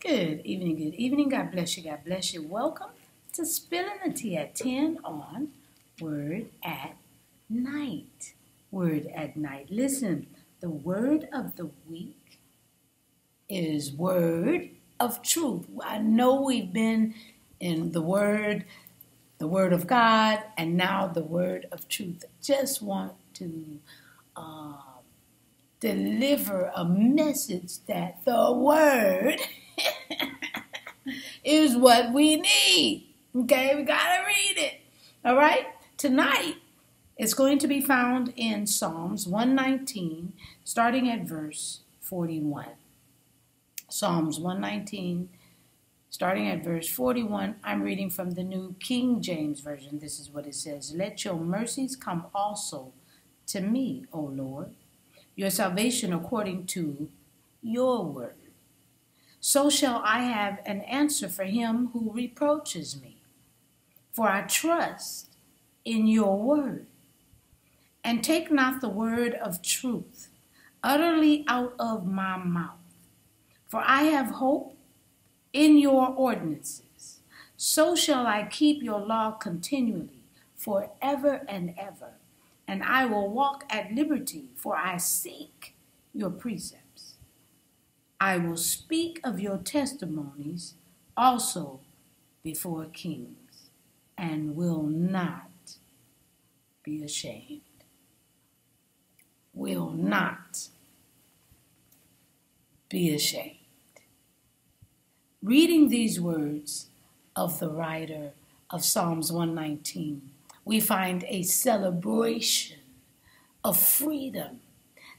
Good evening, good evening. God bless you, God bless you. Welcome to Spilling the Tea at 10 on Word at Night. Word at Night. Listen, the word of the week is Word of Truth. I know we've been in the Word of God, and now the Word of Truth. Just want to deliver a message that the Word is what we need. Okay, we gotta read it. All right, tonight it's going to be found in Psalms 119, starting at verse 41. Psalms 119, starting at verse 41. I'm reading from the New King James Version. This is what it says: "Let your mercies come also to me, O Lord, your salvation according to your word. So shall I have an answer for him who reproaches me. For I trust in your word. And take not the word of truth utterly out of my mouth. For I have hope in your ordinances. So shall I keep your law continually, forever and ever. And I will walk at liberty, for I seek your precepts. I will speak of your testimonies also before kings, and will not be ashamed." Will not be ashamed. Reading these words of the writer of Psalms 119, we find a celebration of freedom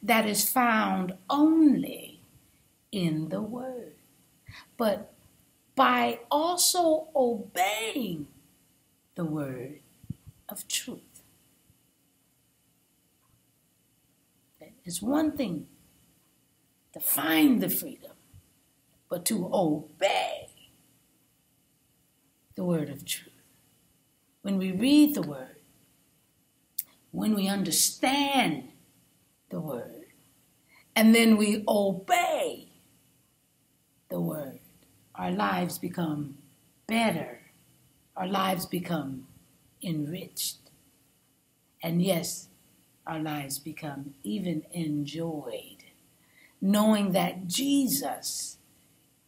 that is found only in the word, but by also obeying the word of truth. It's one thing to find the freedom, but to obey the word of truth. When we read the word, when we understand the word, and then we obey the word, our lives become better. Our lives become enriched. And yes, our lives become even enjoyed, knowing that Jesus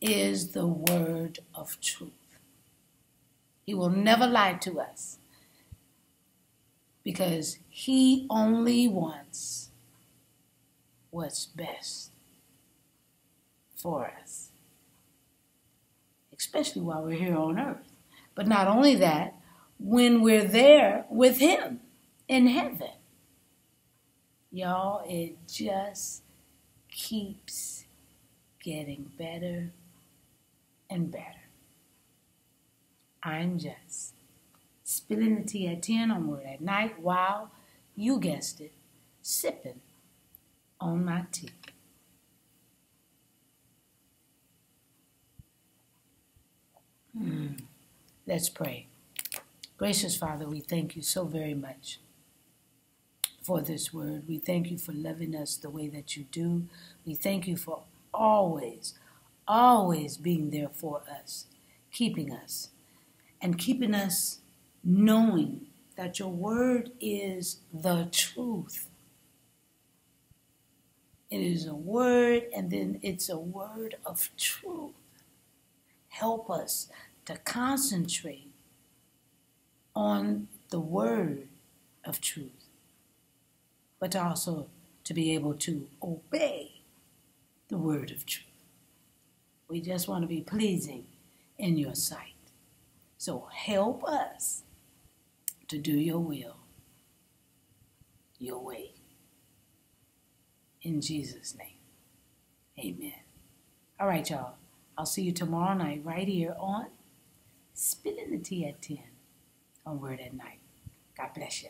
is the word of truth. He will never lie to us because he only wants what's best for us, especially while we're here on earth. But not only that, when we're there with him in heaven, y'all, it just keeps getting better and better. I'm just spilling the tea at 10 on Word at Night while, you guessed it, sipping on my tea. Let's pray. Gracious Father, we thank you so very much for this word. We thank you for loving us the way that you do. We thank you for always being there for us, keeping us, and keeping us knowing that your word is the truth. It is a word, and then it's a word of truth. Help us to concentrate on the word of truth, but also to be able to obey the word of truth. We just want to be pleasing in your sight. So help us to do your will, your way. In Jesus' name, amen. All right, y'all. I'll see you tomorrow night right here on Spilling the Tea at 10 on Word at Night. God bless you.